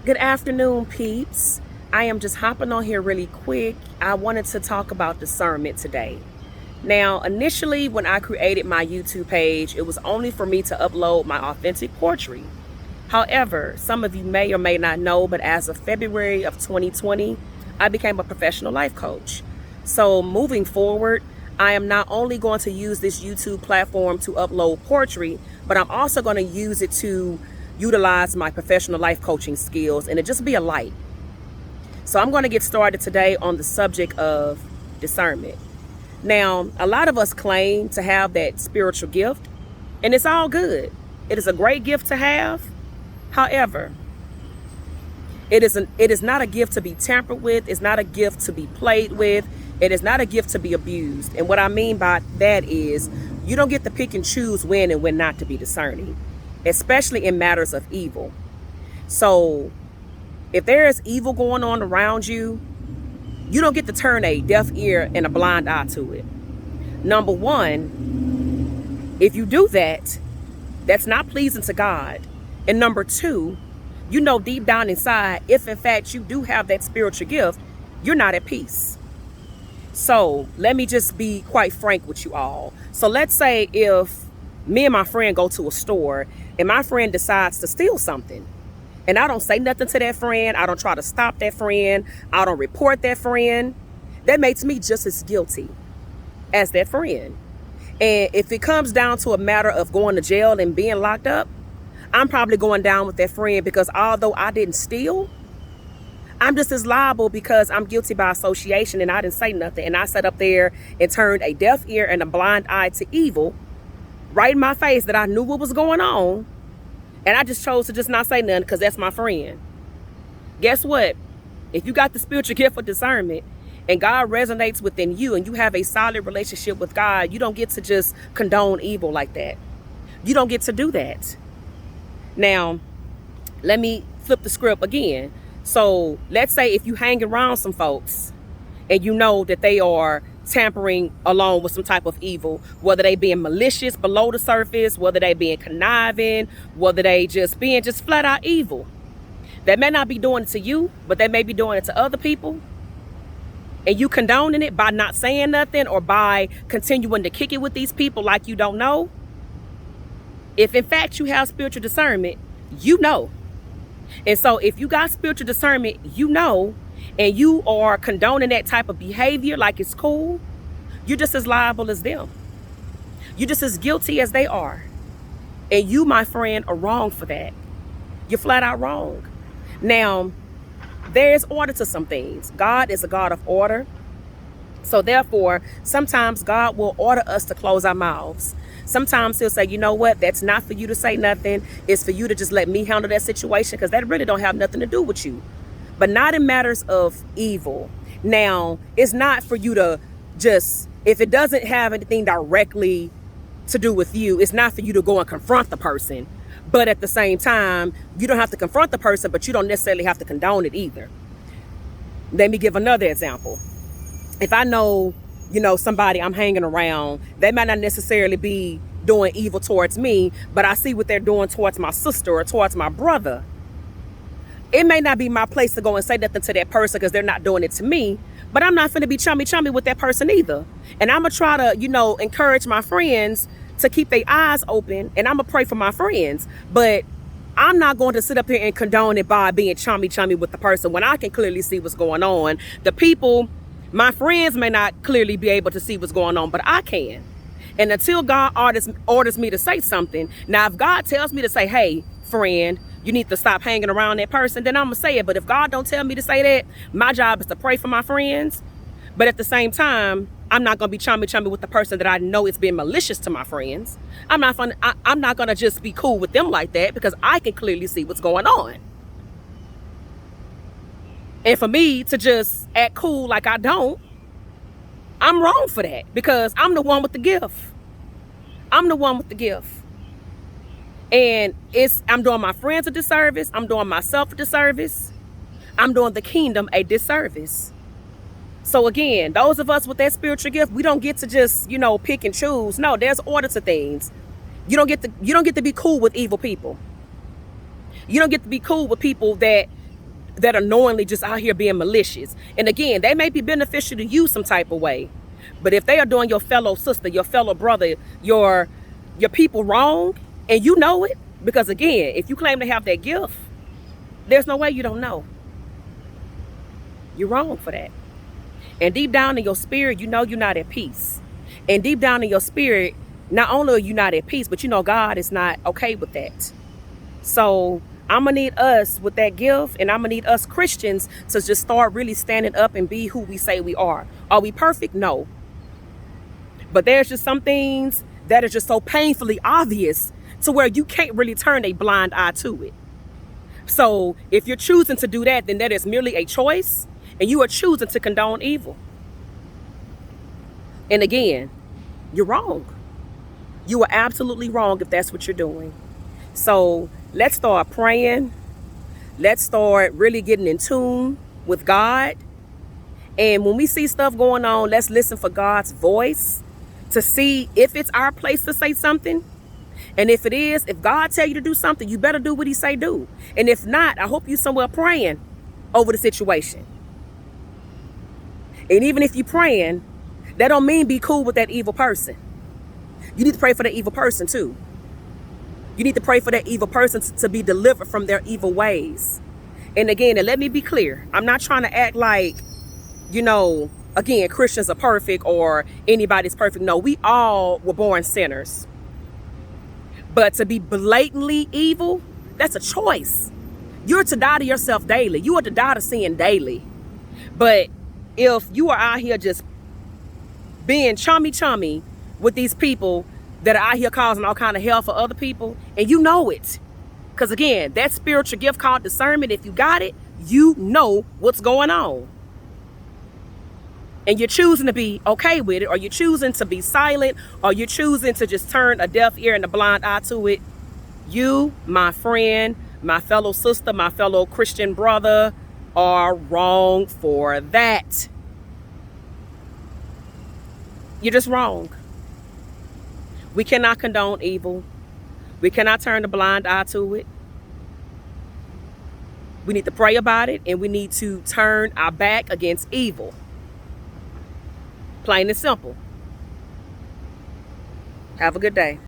Good afternoon, peeps. I am just hopping on here really quick. I wanted to talk about discernment today. Now, initially, when I created my YouTube page, it was only for me to upload my authentic poetry. However, some of you may or may not know, but as of February of 2020, I became a professional life coach. So moving forward, I am not only going to use this YouTube platform to upload poetry, but I'm also going to use it to utilize my professional life coaching skills and it just be a light. So I'm going to get started today on the subject of discernment. Now, a lot of us claim to have that spiritual gift, and it's all good. It is a great gift to have. However, it is not a gift to be tampered with. It's not a gift to be played with. It is not a gift to be abused. And what I mean by that is you don't get to pick and choose when and when not to be discerning, especially in matters of evil. So if there is evil going on around you, you don't get to turn a deaf ear and a blind eye to it. Number one, if you do that, that's not pleasing to God. And number two, you know deep down inside, if in fact you do have that spiritual gift, you're not at peace. So let me just be quite frank with you all. So let's say if me and my friend go to a store and my friend decides to steal something, and I don't say nothing to that friend, I don't try to stop that friend, I don't report that friend, that makes me just as guilty as that friend. And if it comes down to a matter of going to jail and being locked up, I'm probably going down with that friend, because although I didn't steal, I'm just as liable because I'm guilty by association and I didn't say nothing. And I sat up there and turned a deaf ear and a blind eye to evil right in my face that I knew what was going on. And I just chose to just not say nothing because that's my friend. Guess what? If you got the spiritual gift for discernment and God resonates within you and you have a solid relationship with God, you don't get to just condone evil like that. You don't get to do that. Now, let me flip the script again. So let's say if you hang around some folks and you know that they are tampering along with some type of evil, whether they being malicious below the surface, whether they being conniving, whether they just being just flat out evil. They may not be doing it to you, but they may be doing it to other people. And you condoning it by not saying nothing or by continuing to kick it with these people like you don't know. If in fact you have spiritual discernment, you know. And so if you got spiritual discernment, you know, and you are condoning that type of behavior like it's cool, you're just as liable as them. You're just as guilty as they are. And you, my friend, are wrong for that. You're flat out wrong. Now, there's order to some things. God is a God of order. So therefore, sometimes God will order us to close our mouths. Sometimes he'll say, you know what, that's not for you to say nothing. It's for you to just let me handle that situation, because that really don't have nothing to do with you. But not in matters of evil. Now, it's not for you to just, if it doesn't have anything directly to do with you, it's not for you to go and confront the person. But at the same time, you don't have to confront the person, but you don't necessarily have to condone it either. Let me give another example. If I know, somebody I'm hanging around, they might not necessarily be doing evil towards me, but I see what they're doing towards my sister or towards my brother. It may not be my place to go and say nothing to that person because they're not doing it to me, but I'm not finna be chummy with that person either. And I'm gonna try to, encourage my friends to keep their eyes open, and I'm gonna pray for my friends. But I'm not going to sit up here and condone it by being chummy with the person when I can clearly see what's going on. The people, my friends, may not clearly be able to see what's going on, but I can. And until God orders me to say something, now if God tells me to say, hey, friend, you need to stop hanging around that person, then I'm going to say it. But if God don't tell me to say that, my job is to pray for my friends. But at the same time, I'm not going to be chummy with the person that I know is being malicious to my friends. I'm not going to just be cool with them like that, because I can clearly see what's going on. And for me to just act cool like I don't, I'm wrong for that, because I'm the one with the gift. I'm the one with the gift. And I'm doing my friends a disservice. I'm doing myself a disservice. I'm doing the kingdom a disservice. So again, those of us with that spiritual gift, we don't get to just, pick and choose. No, there's order to things. You don't get to be cool with evil people. You don't get to be cool with people that that are knowingly just out here being malicious. And again, they may be beneficial to you some type of way, but if they are doing your fellow sister, your fellow brother, your people wrong, and you know it, because again, if you claim to have that gift, there's no way you don't know. You're wrong for that. And deep down in your spirit, you know you're not at peace. And deep down in your spirit, not only are you not at peace, but you know God is not okay with that. So I'm going to need us with that gift, and I'm going to need us Christians to just start really standing up and be who we say we are. Are we perfect? No. But there's just some things that are just so painfully obvious to where you can't really turn a blind eye to it. So if you're choosing to do that, then that is merely a choice, and you are choosing to condone evil. And again, you're wrong. You are absolutely wrong if that's what you're doing. So let's start praying. Let's start really getting in tune with God. And when we see stuff going on, let's listen for God's voice to see if it's our place to say something. And if it is, if God tell you to do something, you better do what he say do. And if not, I hope you somewhere praying over the situation. And even if you're praying, that don't mean be cool with that evil person. You need to pray for that evil person too. You need to pray for that evil person to be delivered from their evil ways. And again, and let me be clear, I'm not trying to act like, again, Christians are perfect or anybody's perfect. No, we all were born sinners. But to be blatantly evil, that's a choice. You're to die to yourself daily. You are to die to sin daily. But if you are out here just being chummy with these people that are out here causing all kind of hell for other people, and you know it, because again, that spiritual gift called discernment, if you got it, you know what's going on. And you're choosing to be okay with it, or you're choosing to be silent, or you're choosing to just turn a deaf ear and a blind eye to it. You, my friend, my fellow sister, my fellow Christian brother, are wrong for that. You're just wrong. We cannot condone evil. We cannot turn a blind eye to it. We need to pray about it, and we need to turn our back against evil. Plain and simple. Have a good day.